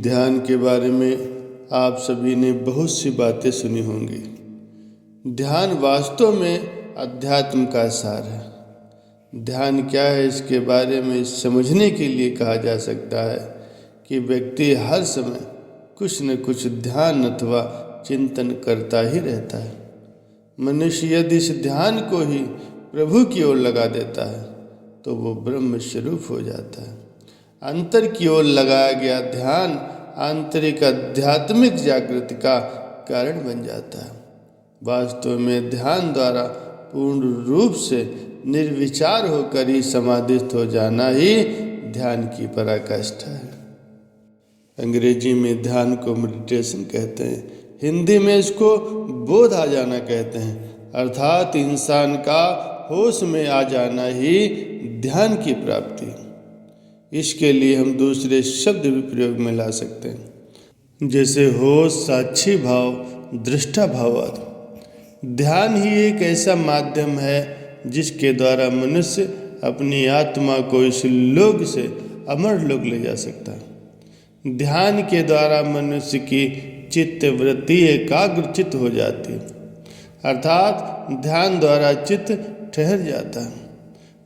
ध्यान के बारे में आप सभी ने बहुत सी बातें सुनी होंगी। ध्यान वास्तव में अध्यात्म का सार है। ध्यान क्या है, इसके बारे में समझने के लिए कहा जा सकता है कि व्यक्ति हर समय कुछ न कुछ ध्यान अथवा चिंतन करता ही रहता है। मनुष्य यदि इस ध्यान को ही प्रभु की ओर लगा देता है तो वो ब्रह्म स्वरूप हो जाता है। अंतर की ओर लगाया गया ध्यान आंतरिक आध्यात्मिक जागृति का कारण बन जाता है। वास्तव में ध्यान द्वारा पूर्ण रूप से निर्विचार होकर ही समाधिस्थ हो जाना ही ध्यान की पराकाष्ठा है। अंग्रेजी में ध्यान को मेडिटेशन कहते हैं, हिंदी में इसको बोध आ जाना कहते हैं, अर्थात इंसान का होश में आ जाना ही ध्यान की प्राप्ति। इसके लिए हम दूसरे शब्द भी प्रयोग में ला सकते हैं, जैसे होश, साक्षी भाव, दृष्टा भाव आदि। ध्यान ही एक ऐसा माध्यम है जिसके द्वारा मनुष्य अपनी आत्मा को इस लोक से अमर लोक ले जा सकता है। ध्यान के द्वारा मनुष्य की चित्त वृत्ति एकाग्रचित्त हो जाती है, अर्थात ध्यान द्वारा चित्त ठहर जाता है।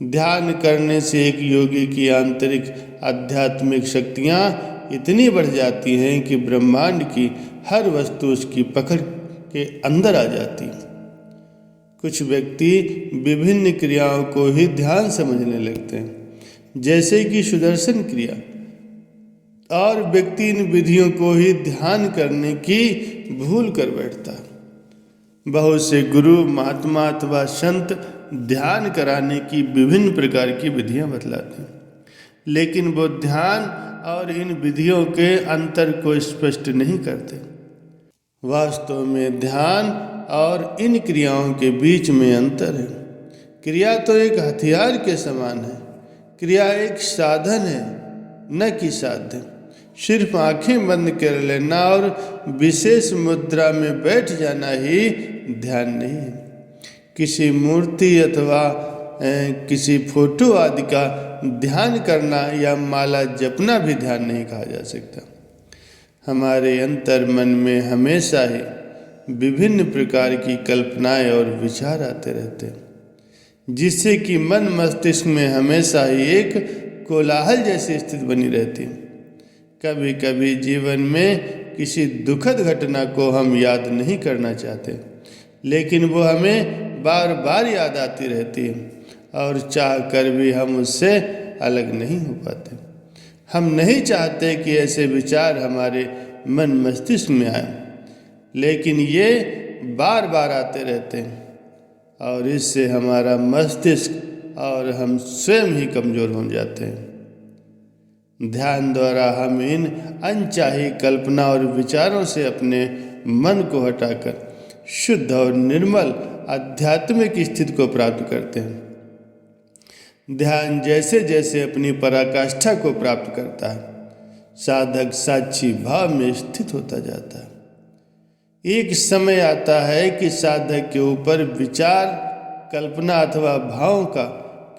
ध्यान करने से एक योगी की आंतरिक आध्यात्मिक शक्तियाँ इतनी बढ़ जाती हैं कि ब्रह्मांड की हर वस्तु उसकी पकड़ के अंदर आ जाती। कुछ व्यक्ति विभिन्न क्रियाओं को ही ध्यान समझने लगते हैं, जैसे कि सुदर्शन क्रिया, और व्यक्ति इन विधियों को ही ध्यान करने की भूल कर बैठता है। बहुत से गुरु, महात्मा अथवा संत ध्यान कराने की विभिन्न प्रकार की विधियां बतलाते हैं, लेकिन वो ध्यान और इन विधियों के अंतर को स्पष्ट नहीं करते। वास्तव में ध्यान और इन क्रियाओं के बीच में अंतर है। क्रिया तो एक हथियार के समान है। क्रिया एक साधन है, न कि साध्य। सिर्फ आंखें बंद कर लेना और विशेष मुद्रा में बैठ जाना ही ध्यान नहीं है। किसी मूर्ति अथवा किसी फोटो आदि का ध्यान करना या माला जपना भी ध्यान नहीं कहा जा सकता। हमारे अंतर मन में हमेशा ही विभिन्न प्रकार की कल्पनाएं और विचार आते रहते हैं, जिससे कि मन मस्तिष्क में हमेशा ही एक कोलाहल जैसी स्थिति बनी रहती है। कभी कभी जीवन में किसी दुखद घटना को हम याद नहीं करना चाहते, लेकिन वो हमें बार बार याद आती रहती है और चाह कर भी हम उससे अलग नहीं हो पाते। हम नहीं चाहते कि ऐसे विचार हमारे मन मस्तिष्क में आए, लेकिन ये बार बार आते रहते हैं और इससे हमारा मस्तिष्क और हम स्वयं ही कमज़ोर हो जाते हैं। ध्यान द्वारा हम इन अनचाही कल्पना और विचारों से अपने मन को हटाकर शुद्ध और निर्मल आध्यात्मिक स्थिति को प्राप्त करते हैं। ध्यान जैसे जैसे अपनी पराकाष्ठा को प्राप्त करता है, साधक साक्षी भाव में स्थित होता जाता है। एक समय आता है कि साधक के ऊपर विचार, कल्पना अथवा भावों का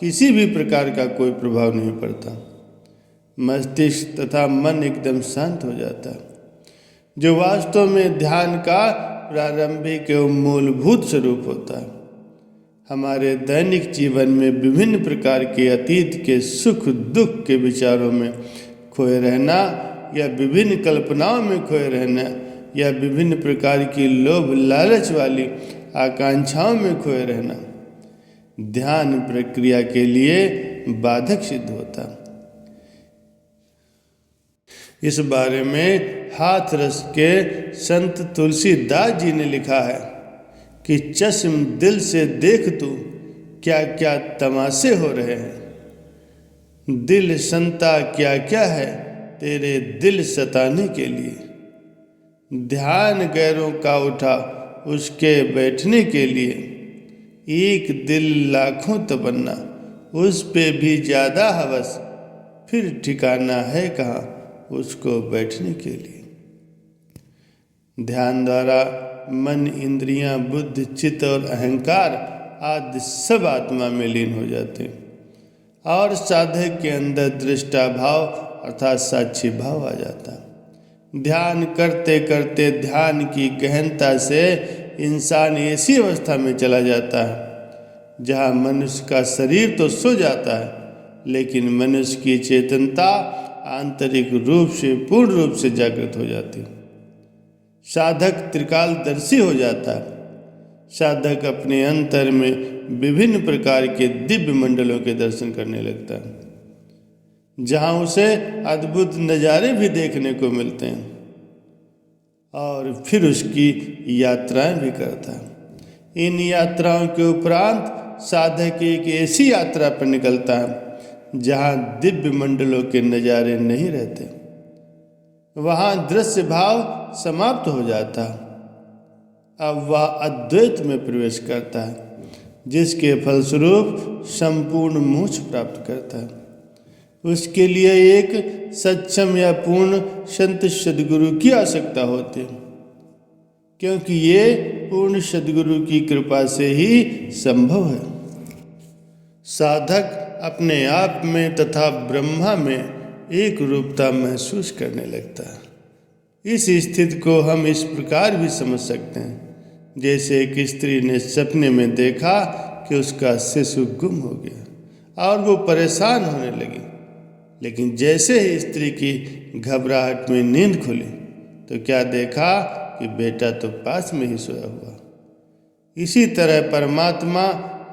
किसी भी प्रकार का कोई प्रभाव नहीं पड़ता। मस्तिष्क तथा मन एकदम शांत हो जाता है, जो वास्तव में ध्यान का प्रारंभिक एवं मूलभूत स्वरूप होता है। हमारे दैनिक जीवन में विभिन्न प्रकार के अतीत के सुख दुख के विचारों में खोए रहना, या विभिन्न कल्पनाओं में खोए रहना, या विभिन्न प्रकार की लोभ लालच वाली आकांक्षाओं में खोए रहना ध्यान प्रक्रिया के लिए बाधक सिद्ध होता। इस बारे में हाथरस के संत तुलसीदास जी ने लिखा है कि चश्म दिल से देख तू क्या क्या तमाशे हो रहे हैं। दिल संता क्या क्या है तेरे दिल सताने के लिए। ध्यान गैरों का उठा उसके बैठने के लिए। एक दिल लाखों तमन्ना उस पे भी ज़्यादा हवस, फिर ठिकाना है कहाँ उसको बैठने के लिए। ध्यान द्वारा मन, इंद्रियां, बुद्धि, चित्त और अहंकार आदि सब आत्मा में लीन हो जाते हैं और साधक के अंदर दृष्टा भाव अर्थात साक्षी भाव आ जाता है। ध्यान करते करते ध्यान की गहनता से इंसान ऐसी अवस्था में चला जाता है जहाँ मनुष्य का शरीर तो सो जाता है, लेकिन मनुष्य की चेतनता आंतरिक रूप से पूर्ण रूप से जागृत हो जाती है। साधक त्रिकालदर्शी हो जाता है। साधक अपने अंतर में विभिन्न प्रकार के दिव्य मंडलों के दर्शन करने लगता है, जहाँ उसे अद्भुत नज़ारे भी देखने को मिलते हैं, और फिर उसकी यात्राएं भी करता है। इन यात्राओं के उपरांत साधक एक ऐसी यात्रा पर निकलता है जहाँ दिव्य मंडलों के नज़ारे नहीं रहते। वहाँ दृश्य भाव समाप्त हो जाता है। अब वह अद्वैत में प्रवेश करता है, जिसके फलस्वरूप संपूर्ण मोक्ष प्राप्त करता है। उसके लिए एक सक्षम या पूर्ण संत सद्गुरु की आवश्यकता होती है, क्योंकि ये पूर्ण सद्गुरु की कृपा से ही संभव है। साधक अपने आप में तथा ब्रह्मा में एक रूपता महसूस करने लगता है। इस स्थिति को हम इस प्रकार भी समझ सकते हैं, जैसे एक स्त्री ने सपने में देखा कि उसका शिशु गुम हो गया और वो परेशान होने लगी, लेकिन जैसे ही स्त्री की घबराहट में नींद खुली तो क्या देखा कि बेटा तो पास में ही सोया हुआ। इसी तरह परमात्मा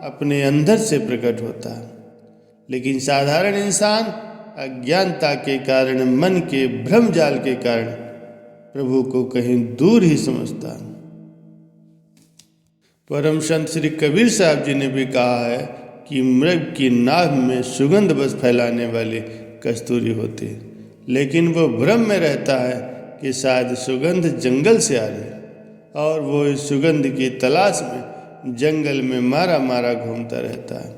अपने अंदर से प्रकट होता है, लेकिन साधारण इंसान अज्ञानता के कारण, मन के भ्रम जाल के कारण प्रभु को कहीं दूर ही समझता है। परम संत श्री कबीर साहब जी ने भी कहा है कि मृग की नाभ में सुगंध बस फैलाने वाली कस्तूरी होती है, लेकिन वो भ्रम में रहता है कि शायद सुगंध जंगल से आ रही, और वो इस सुगंध की तलाश में जंगल में मारा मारा घूमता रहता है।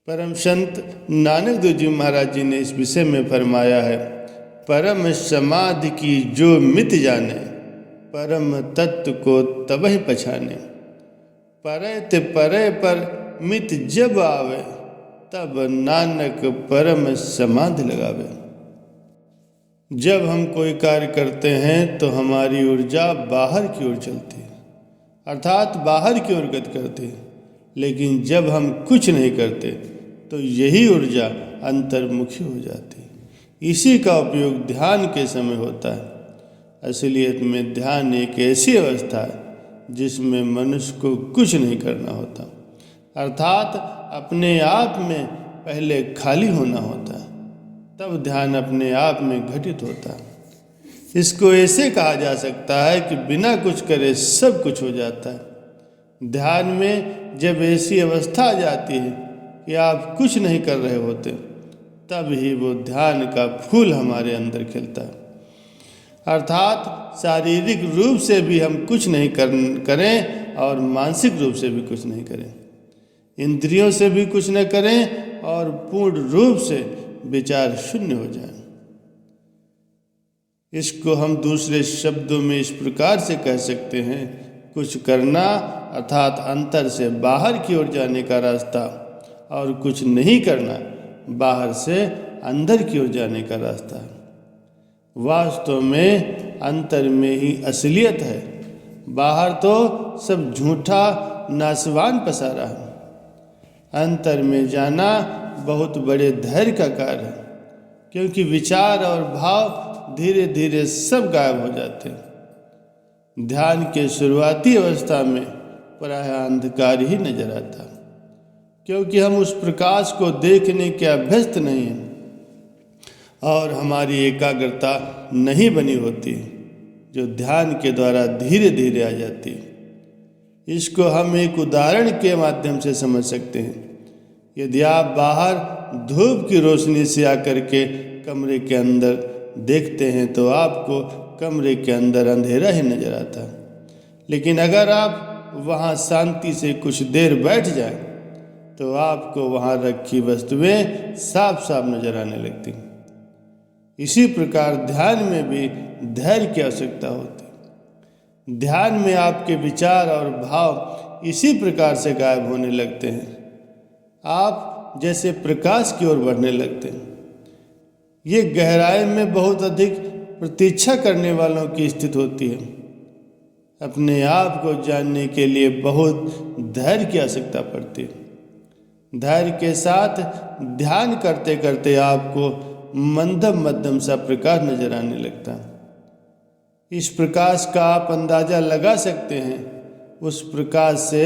परम संत नानक देव जी महाराज जी ने इस विषय में फरमाया है, परम समाधि की जो मित जाने, परम तत्व को तबहि पछाने। परे ते परे पर मित जब आवे, तब नानक परम समाधि लगावे। जब हम कोई कार्य करते हैं तो हमारी ऊर्जा बाहर की ओर चलती है, अर्थात बाहर की ओर गति करती है, लेकिन जब हम कुछ नहीं करते तो यही ऊर्जा अंतर्मुखी हो जाती है। इसी का उपयोग ध्यान के समय होता है। असलियत में ध्यान एक ऐसी अवस्था है जिसमें मनुष्य को कुछ नहीं करना होता, अर्थात अपने आप में पहले खाली होना होता है, तब ध्यान अपने आप में घटित होता है। इसको ऐसे कहा जा सकता है कि बिना कुछ करे सब कुछ हो जाता है। ध्यान में जब ऐसी अवस्था आ जाती है कि आप कुछ नहीं कर रहे होते, तब ही वो ध्यान का फूल हमारे अंदर खिलता है। अर्थात शारीरिक रूप से भी हम कुछ नहीं करें और मानसिक रूप से भी कुछ नहीं करें, इंद्रियों से भी कुछ न करें और पूर्ण रूप से विचार शून्य हो जाए। इसको हम दूसरे शब्दों में इस प्रकार से कह सकते हैं, कुछ करना अर्थात अंतर से बाहर की ओर जाने का रास्ता, और कुछ नहीं करना बाहर से अंदर की ओर जाने का रास्ता है। वास्तव में अंतर में ही असलियत है। बाहर तो सब झूठा नासवान पसारा है। अंतर में जाना बहुत बड़े धैर्य का कार्य है, क्योंकि विचार और भाव धीरे धीरे सब गायब हो जाते हैं। ध्यान के शुरुआती अवस्था में प्रायः अंधकार ही नजर आता है, क्योंकि हम उस प्रकाश को देखने के अभ्यस्त नहीं हैं और हमारी एकाग्रता नहीं बनी होती, जो ध्यान के द्वारा धीरे धीरे आ जाती है। इसको हम एक उदाहरण के माध्यम से समझ सकते हैं। यदि आप बाहर धूप की रोशनी से आकर के कमरे के अंदर देखते हैं तो आपको कमरे के अंदर अंधेरा ही नजर आता है, लेकिन अगर आप वहाँ शांति से कुछ देर बैठ जाएं तो आपको वहाँ रखी वस्तुएं साफ साफ नजर आने लगती हैं। इसी प्रकार ध्यान में भी धैर्य की आवश्यकता होती है। ध्यान में आपके विचार और भाव इसी प्रकार से गायब होने लगते हैं, आप जैसे प्रकाश की ओर बढ़ने लगते हैं। ये गहराई में बहुत अधिक प्रतीक्षा करने वालों की स्थिति होती है। अपने आप को जानने के लिए बहुत धैर्य की आवश्यकता पड़ती है। धैर्य के साथ ध्यान करते करते आपको मध्यम मध्यम सा प्रकाश नजर आने लगता है। इस प्रकाश का आप अंदाजा लगा सकते हैं, उस प्रकाश से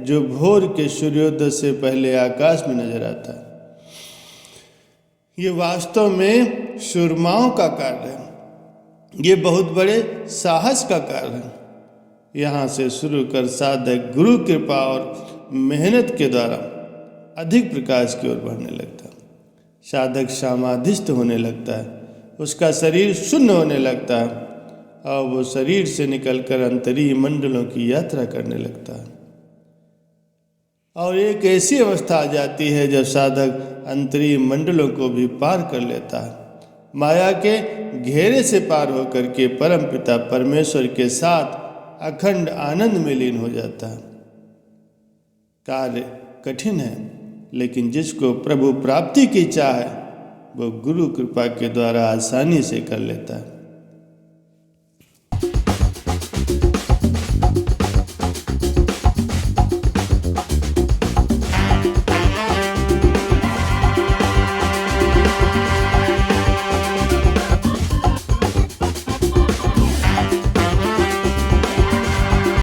जो भोर के सूर्योदय से पहले आकाश में नजर आता है। ये वास्तव में सूरमाओं का कार्य है। ये बहुत बड़े साहस का कार्य है। यहाँ से शुरू कर साधक गुरु कृपा और मेहनत के द्वारा अधिक प्रकाश की ओर बढ़ने लगता है। साधक समाधिस्थ होने लगता है, उसका शरीर शून्य होने लगता है और वो शरीर से निकलकर अंतरीय मंडलों की यात्रा करने लगता है। और एक ऐसी अवस्था आ जाती है जब साधक अंतरीय मंडलों को भी पार कर लेता है, माया के घेरे से पार होकर के परमपिता परमेश्वर के साथ अखंड आनंद में लीन हो जाता है। कार्य कठिन है, लेकिन जिसको प्रभु प्राप्ति की चाह है वो गुरु कृपा के द्वारा आसानी से कर लेता है।